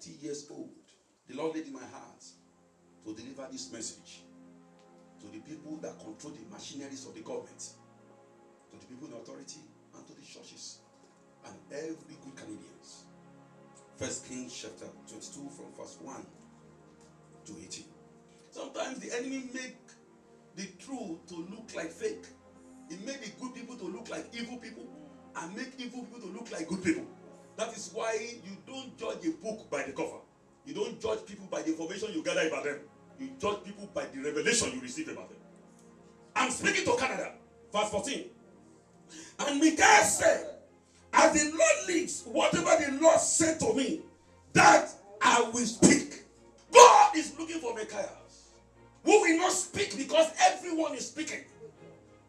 50 years old, the Lord laid in my heart to deliver this message to the people that control the machineries of the government, to the people in authority, and to the churches, and every good Canadians. 1 Kings chapter 22 from verse 1 to 18. Sometimes the enemy make the truth to look like fake. He made the good people to look like evil people, and make evil people to look like good people. That is why you don't judge a book by the cover. You don't judge people by the information you gather about them. You judge people by the revelation you receive about them. I'm speaking to Canada. Verse 14. And Micaiah said, as the Lord lives, whatever the Lord said to me, that I will speak. God is looking for Micaiah who will not speak because everyone is speaking.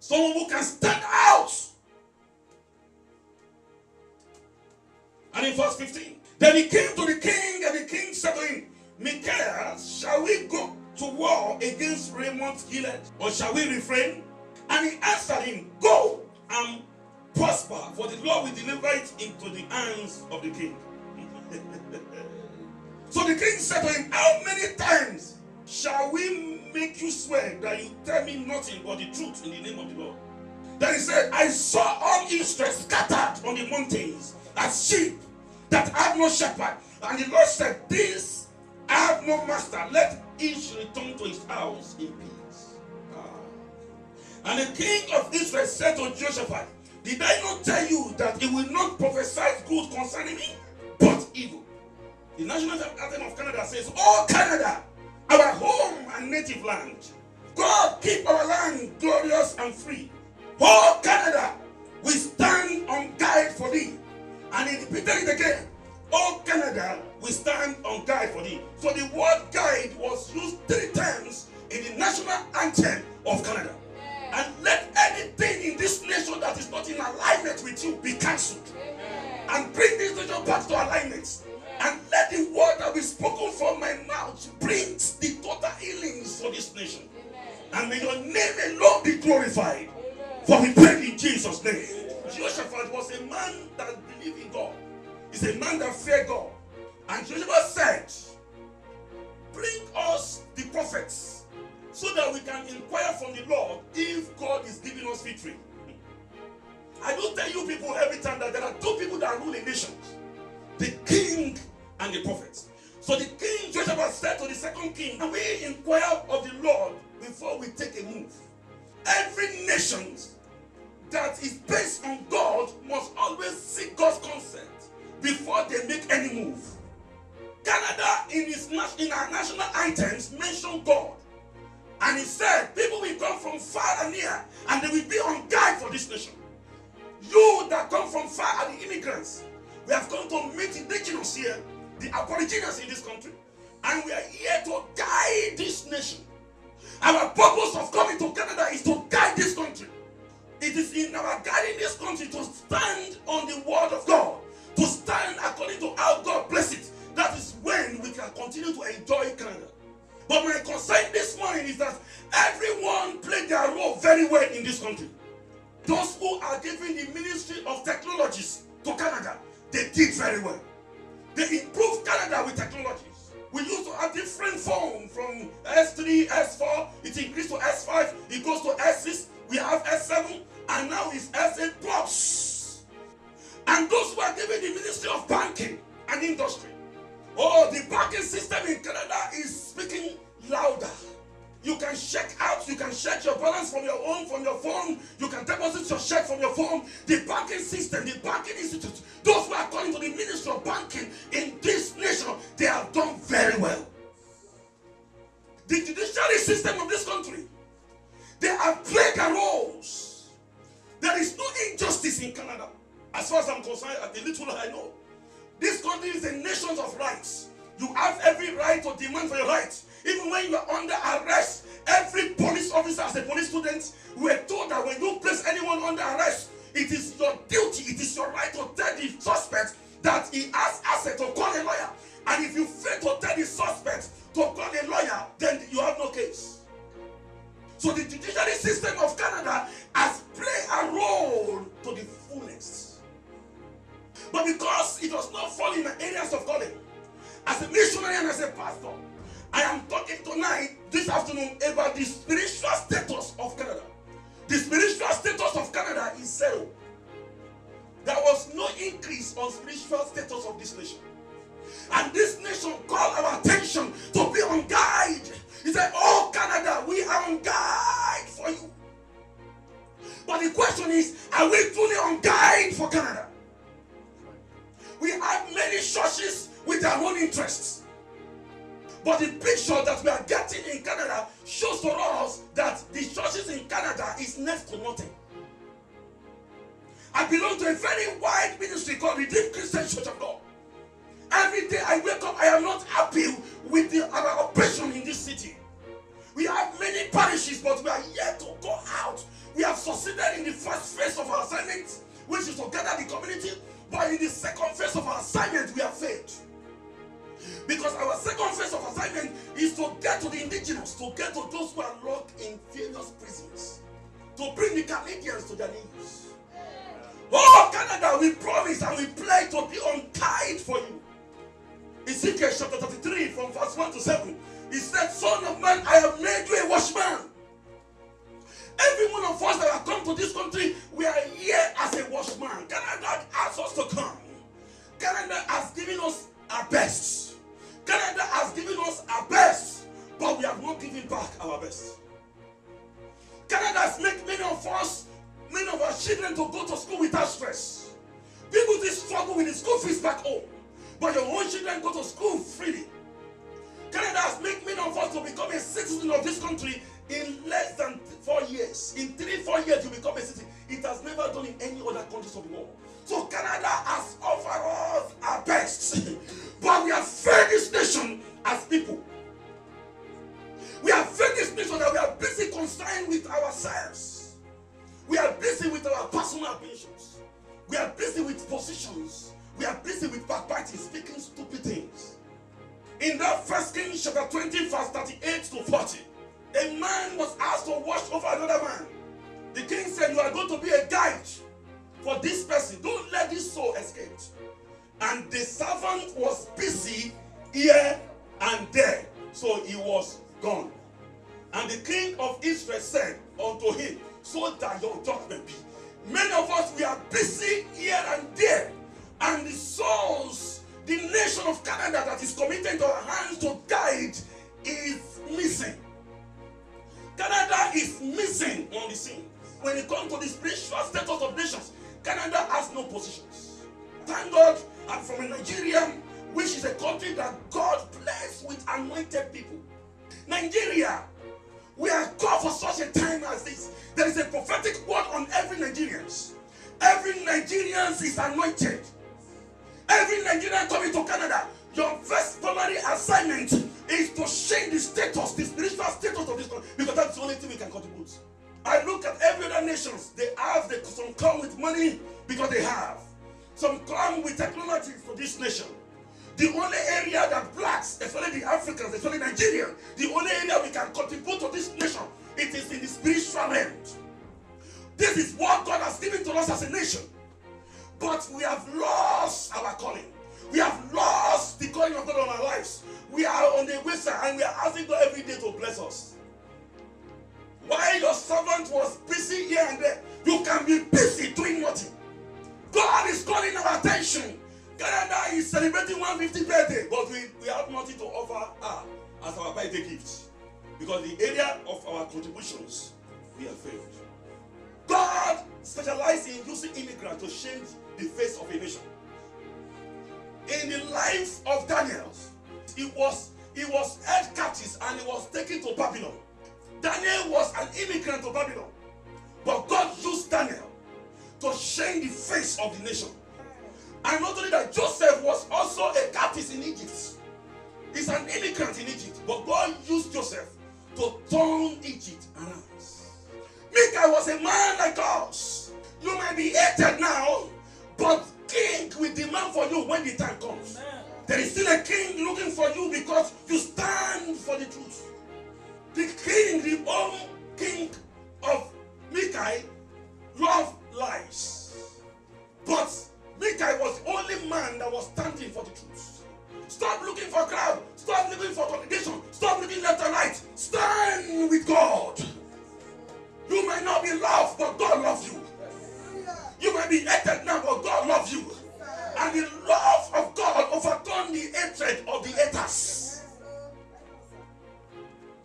Someone who can stand out. And in verse 15, then he came to the king, and the king said to him, Micaiah, shall we go to war against Ramoth Gilead, or shall we refrain? And he answered him, go and prosper, for the Lord will deliver it into the hands of the king. So the king said to him, how many times shall we make you swear that you tell me nothing but the truth in the name of the Lord? Then he said, I saw all Israel scattered on the mountains as sheep that have no shepherd. And the Lord said, this have no master. Let each return to his house in peace. And the king of Israel said to Jehoshaphat, did I not tell you that he will not prophesy good concerning me, but evil? The national anthem of Canada says, oh Canada, our home and native land, God keep our land glorious and free. Oh Canada, we stand on guard for thee. And he repeated it again. Oh Canada, we stand on guard for thee. So the word guide was used 3 times in the national anthem of Canada. And let anything in this nation that is not in alignment with you be cancelled. And bring this nation back to alignment. And let the word that be spoken from my mouth bring the total healings for this nation. And may your name alone be glorified. For we pray in Jesus' name. Jehoshaphat was a man that believed in God. He's a man that feared God. And Jehoshaphat said, bring us the prophets so that we can inquire from the Lord if God is giving us victory. I do tell you people every time that there are 2 people that rule in nations. The king and the prophets. So the king Jehoshaphat said to the second king, and we inquire of the Lord before we take a move. Every nation that is based on God must always seek God's consent before they make any move. Canada in our national items mentioned God. And he said, people will come from far and near and they will be on guard for this nation. You that come from far are the immigrants. We have come to meet indigenous here, the aborigines in this country. And we are here to guide this nation. Our purpose of coming to Canada is to guide this country. It is in our guiding this country to stand on the word of God, to stand according to how God bless it. That is when we can continue to enjoy Canada. But my concern this morning is that everyone played their role very well in this country. Those who are giving the ministry of technologies to Canada, they did very well. They improved Canada with technologies. We used to have different phone from S3, S4, it increased to S5, it goes to S6, we have S7, and now it's S8 Plus. And those who are giving the ministry of banking and industry, oh, the banking system in Canada is speaking louder. You can check out, you can check your balance from your phone, you can deposit your check from your phone. The banking system, the banking institute, those who are calling to the ministry of banking in this nation, they have done very well. The judiciary system of this country, they have played their roles. There is no injustice in Canada. As far as I'm concerned, at the little I know, this country is a nation of rights. You have every right to demand for your rights. Even when you are under arrest, every police officer as a police student, we were told that when you place anyone under arrest, it is your duty, it is your right to tell the suspect that he has access to call a lawyer. And if you fail to tell the suspect to call a lawyer, then you have no case. So the judiciary system of Canada has played a role to the fullest. But because it does not fall in the areas of calling, as a missionary and as a pastor, I am talking tonight, this afternoon, about the spiritual status of Canada. The spiritual status of Canada is zero. There was no increase on spiritual status of this nation. And this nation called our attention to be on guide. He said, oh Canada, we are on guide for you. But the question is, are we truly on guide for Canada? We have many churches with their own interests. But the picture that we are getting in Canada shows for us that the churches in Canada is next to nothing. I belong to a very wide ministry called Redeemed Christian Church of God. Every day I wake up, I am not happy with our operation in this city. We have many parishes, but we are yet to go out. We have succeeded in the first phase of our assignment, which is to gather the community. But in the second phase of our assignment, we have failed. Because our second phase of assignment is to get to the indigenous, to get to those who are locked in various prisons, to bring the Canadians to their knees. Oh, Canada, we promise and we pledge to be on guide for you. Ezekiel chapter 33 from verse 1 to 7. He said, Son of man, I have made you a watchman. Every one of us that have come to this country, we are here as a watchman. Canada asked us to come. Canada has given us our best. Canada has given us our best, but we have not given back our best. Canada has made many of us, many of our children to go to school without stress. People just struggle with the school fees back home, but your own children go to school freely. Canada has made many of us to become a citizen of this country in less than 4 years. In 3-4 years, you become a citizen. It has never done in any other countries of the world. So Canada has offered us our best. But we have failed this nation as people. We have failed this nation that we are busy concerned with ourselves. We are busy with our personal ambitions. We are busy with positions. We are busy with backbiting, speaking stupid things. In that 1 Kings chapter 20, verse 38 to 40, a man was asked to watch over another man. The king said, you are going to be a guide for this person. Don't let this soul escape. And the servant was busy here and there. So he was gone. And the king of Israel said unto him, so that your judgment be. Many of us, we are busy here and there. And the souls, the nation of Canada that is committed to our hands to guide is missing. Canada is missing on the scene. When it comes to the spiritual status of nations, Canada has no positions. Thank God I'm from Nigeria, which is a country that God blessed with anointed people. Nigeria, we are called for such a time as this. There is a prophetic word on every Nigerian. Every Nigerian is anointed. Every Nigerian coming to Canada, your first primary assignment is to change the status, the spiritual status of this country, because that's the only thing we can contribute. I look at every other nations. They have some come with money because they have. Some come with technology for this nation. The only area that blacks, especially the Africans, especially Nigerians, the only area we can contribute to this nation, it is in the spiritual realm. This is what God has given to us as a nation. But we have lost our calling. We have lost the calling of God on our lives. We are on the wayside and we are asking God every day to bless us. While your servant was busy here and there, you can be busy doing nothing. God is calling our attention. Canada is celebrating 150th birthday, but we have nothing to offer her as our birthday gift. Because the area of our contributions, we have failed. God specializes in using immigrants to change the face of a nation. In the life of Daniel, he was held captive and he was taken to Babylon. Daniel was an immigrant to Babylon, but God used Daniel to change the face of the nation. And not only that, Joseph was also a captive in Egypt. He's an immigrant in Egypt, but God used Joseph to turn Egypt around. Micah was a man like us. You might be hated now, but king will demand for you when the time comes. Amen. There is still a king looking for you because you stand for the truth. The king, the old king of Micah, loved lies. But Micah was the only man that was standing for the truth. Stop looking for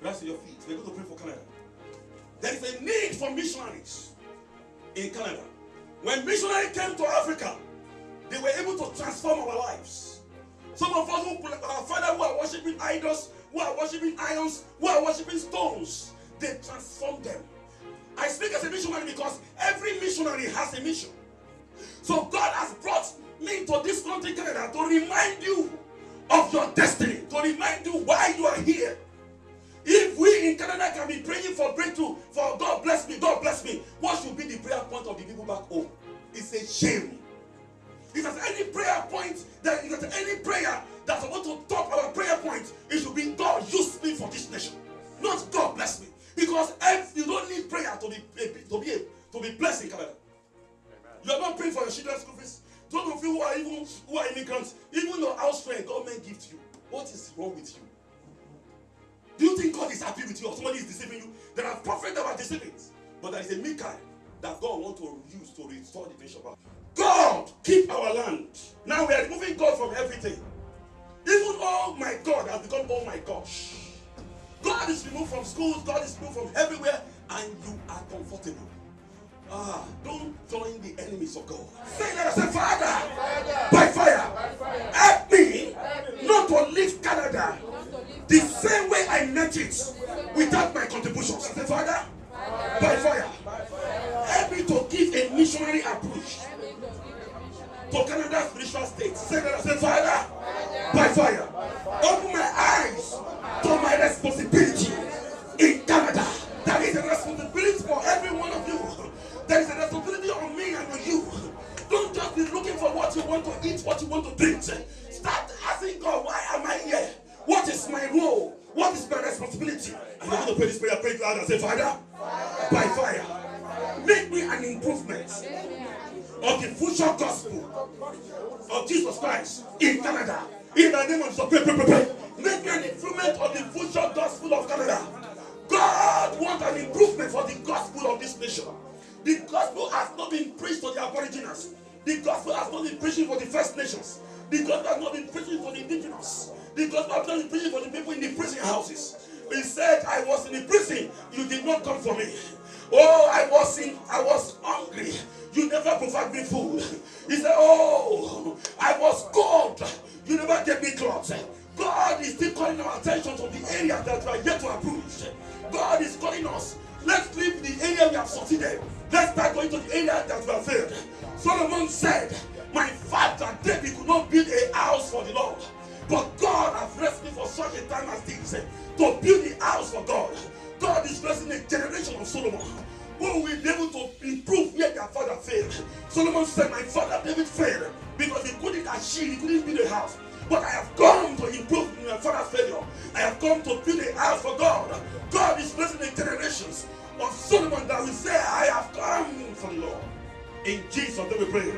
Rise to your feet. We're going to pray for Canada. There is a need for missionaries in Canada. When missionaries came to Africa, they were able to transform our lives. Some of us, our father, who are worshiping idols, who are worshiping ions, who are worshiping stones, they transform them. I speak as a missionary because every missionary has a mission. So God has brought me to this country, Canada, to remind you of your destiny, to remind you why you are here. If we in Canada can be praying for breakthrough, for God bless me, what should be the prayer point of the people back home? It's a shame. If there's any prayer point, if there's any prayer that's about to top our prayer point, it should be God use me for this nation, not God bless me. Because if you don't need prayer to be blessed in Canada. Amen. You are not praying for your children's school fees. Those of you who are immigrants, even your house rent, government gives to you. What is wrong with you? Do you think God is happy with you or somebody is deceiving you? There are prophets that are deceiving, but there is a Michael that God wants to use to restore the nation back. God, keep our land. Now we are removing God from everything. Even oh my God has become oh my gosh. God is removed from schools, God is removed from everywhere, and you are comfortable. Don't join the enemies of God. Say that, say, Father, by fire, help me not to leave Canada the same way I met it without my contributions. Say, Father, by fire, help me to give a missionary approach to Canada's spiritual state. Say that, say, Father, by fire, open my eyes to my responsibility in Canada. There is a responsibility for every one of you. There is a responsibility on me and on you. Don't just be looking for what you want to eat, what you want to drink. Start asking God, why am I here? What is my role? What is my responsibility? I'm going to pray this prayer, pray it loud and say, Father, by fire, make me an improvement of the future gospel of Jesus Christ in Canada. In the name of Jesus, pray. Make me an improvement of the future gospel of Canada. God wants an improvement for the gospel of this nation. The gospel has not been preached to the Aboriginals. The gospel has not been preached for the First Nations. The gospel has not been preached for the indigenous. The gospel has not been preached for the people in the prison houses. He said, I was in the prison, you did not come for me. Oh, I was hungry. You never provided me food. He said, oh, I was cold. You never gave me clothes. God is still calling our attention to the area that we are yet to approach. God is calling us. Let's leave the area we have succeeded. Let's start going to the area that we have failed. Solomon said, my father David could not build a house for the Lord. But God has raised me for such a time as this to build the house for God. God is raising a generation of Solomon who will be able to improve where their father failed. Solomon said, my father David failed because he couldn't achieve, he couldn't build a house. But I have come to improve my father's failure. I have come to build a house for God. God is raising the generations of Solomon that will say, I have come for the Lord. In Jesus' name we pray.